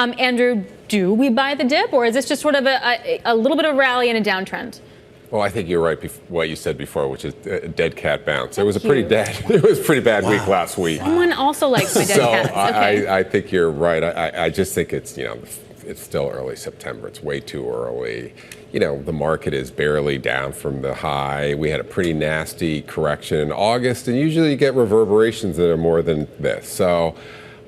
Andrew, do we buy the dip, or is this just sort of a little bit of rally and a downtrend? Well, I think you're right. What you said before, which is a dead cat bounce. It was a pretty bad week last week. Someone also likes my dead cats. Okay. I think you're right. I just think it's it's still early September. It's way too early. The market is barely down from the high. We had a pretty nasty correction in August, and usually you get reverberations that are more than this. So,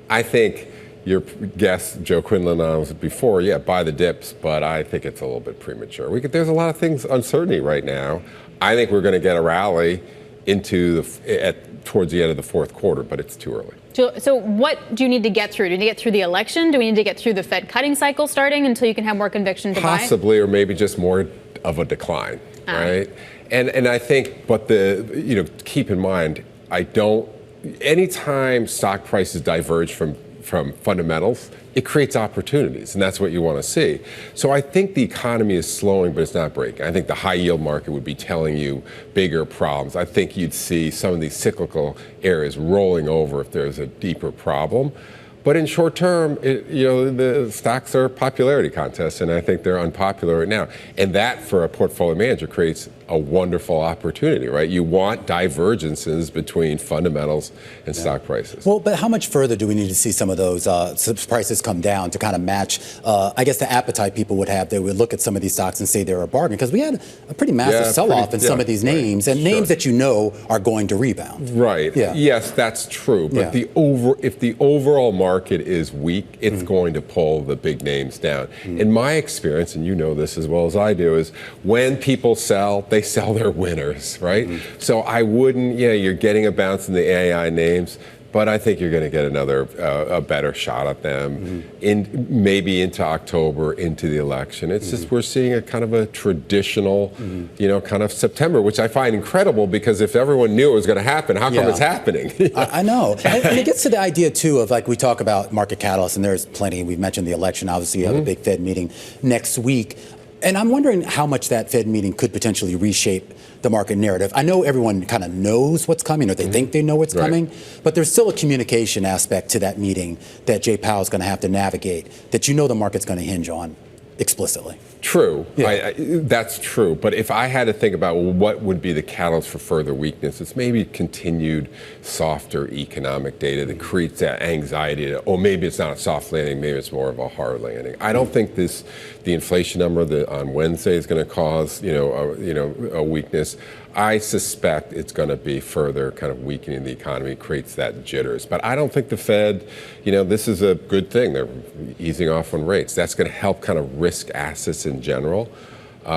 I think your guest, Joe Quinlan, was before, buy the dips, but I think it's a little bit premature. There's a lot of things, uncertainty right now. I think we're going to get a rally towards the end of the fourth quarter, but it's too early. So what do you need to get through? Do you need to get through the election? Do we need to get through the Fed cutting cycle starting until you can have more conviction to buy? Possibly, or maybe just more of a decline, right? And I think, but keep in mind, anytime stock prices diverge from fundamentals, it creates opportunities, and that's what you want to see. So I think the economy is slowing, but it's not breaking. I think the high yield market would be telling you bigger problems. I think you'd see some of these cyclical areas rolling over if there's a deeper problem. But in short term, the stocks are a popularity contest, and I think they're unpopular right now. And that, for a portfolio manager, creates a wonderful opportunity, right? You want divergences between fundamentals and stock prices. Well, but how much further do we need to see some of those prices come down to kind of match, I guess, the appetite people would have? They would look at some of these stocks and say they're a bargain, because we had a pretty massive sell-off in some of these names, and names that are going to rebound. Right. Yeah. Yes, that's true. But if the overall market is weak, it's going to pull the big names down. In my experience, and you know this as well as I do, is when people sell, they sell their winners, right? So I wouldn't, you're getting a bounce in the AI names, but I think you're going to get a better shot at them maybe into October, into the election. It's just we're seeing a kind of a traditional, kind of September, which I find incredible, because if everyone knew it was going to happen, how come it's happening? I know. And it gets to the idea, too, of we talk about market catalysts, and there's plenty. We've mentioned the election. Obviously, you have a big Fed meeting next week. And I'm wondering how much that Fed meeting could potentially reshape the market narrative. I know everyone kind of knows what's coming, or they think they know what's coming, but there's still a communication aspect to that meeting that Jay Powell's going to have to navigate, that the market's going to hinge on explicitly. True. That's true. But if I had to think about what would be the catalyst for further weakness, it's maybe continued softer economic data that creates that anxiety. Maybe it's not a soft landing, maybe it's more of a hard landing. I don't think the inflation number on Wednesday is going to cause a weakness. I suspect it's going to be further kind of weakening the economy, creates that jitters. But I don't think the Fed, this is a good thing. They're easing off on rates. That's going to help kind of risk assets in general.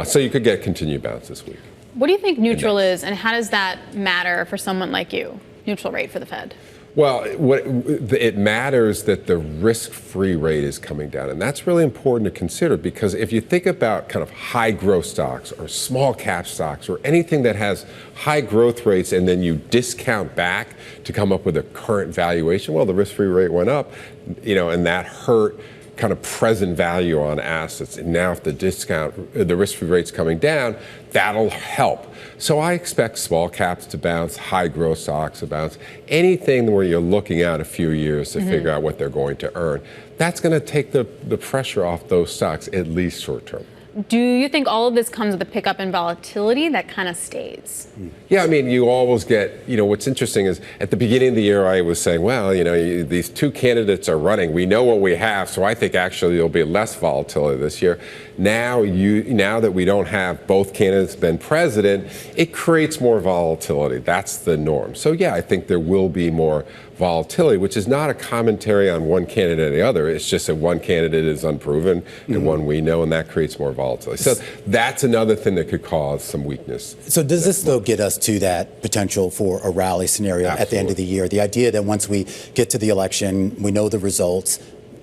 So you could get a continued bounce this week. What do you think neutral is, and how does that matter for someone like you? Neutral rate for the Fed? Well, it matters that the risk-free rate is coming down, and that's really important to consider, because if you think about kind of high growth stocks or small cap stocks or anything that has high growth rates, and then you discount back to come up with a current valuation, well, the risk-free rate went up, and that hurt kind of present value on assets. And now if the risk-free rate's coming down, that'll help. So I expect small caps to bounce, high growth stocks to bounce, anything where you're looking out a few years to figure out what they're going to earn. That's going to take the pressure off those stocks, at least short term. Do you think all of this comes with a pickup in volatility that kind of stays? Yeah, I mean, you always get, what's interesting is at the beginning of the year, I was saying, well, these two candidates are running. We know what we have, so I think actually there'll be less volatility this year. Now that we don't have both candidates been president, it creates more volatility. That's the norm. So yeah, I think there will be more volatility, which is not a commentary on one candidate or the other. It's just that one candidate is unproven and one we know, and that creates more volatility. So that's another thing that could cause some weakness. So does this, though, get us to that potential for a rally scenario at the end of the year? The idea that once we get to the election, we know the results,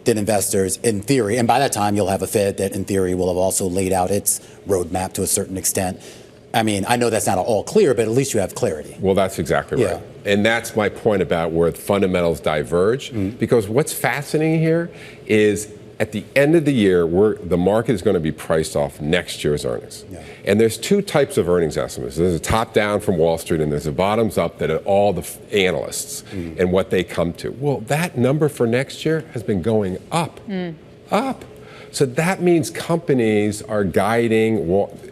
then investors, in theory, and by that time you'll have a Fed that in theory will have also laid out its roadmap to a certain extent. I mean, I know that's not all clear, but at least you have clarity. Well, that's exactly right. And that's my point about where the fundamentals diverge, because what's fascinating here is at the end of the year, the market is going to be priced off next year's earnings. And there's two types of earnings estimates. There's a top-down from Wall Street, and there's a bottoms-up that are all the analysts and what they come to. Well, that number for next year has been going up. up. So that means companies are guiding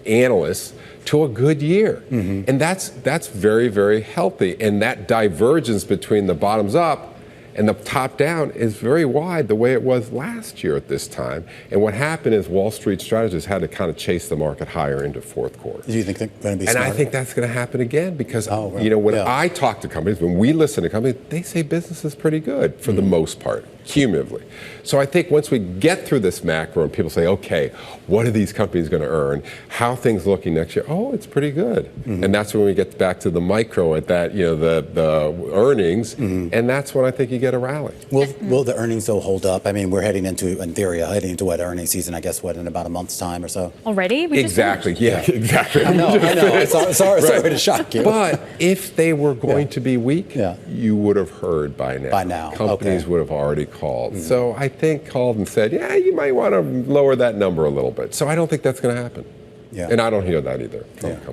analysts to a good year. And that's very, very healthy. And that divergence between the bottoms up and the top down is very wide, the way it was last year at this time. And what happened is Wall Street strategists had to kind of chase the market higher into fourth quarter. Do you think they're going to be And smarter? I think that's going to happen again because, right. you know, when I talk to companies, when we listen to companies, they say business is pretty good for the most part, cumulatively. So I think once we get through this macro and people say, okay, what are these companies going to earn? How are things looking next year? Oh, it's pretty good. And that's when we get back to the micro at that, you know, the earnings. And that's when I think you get a rally. Will the earnings though hold up? I mean, we're heading into, in theory, heading into what earnings season? I guess in about a month's time or so. Already? We Exactly. Yeah, exactly. I know. Sorry to shock you. But if they were going to be weak, Yeah. you would have heard by now. By now, Companies okay. would have already called. So I think called and said, yeah, you might want to lower that number a little bit. So I don't think that's going to happen. Yeah. And I don't hear that either from companies.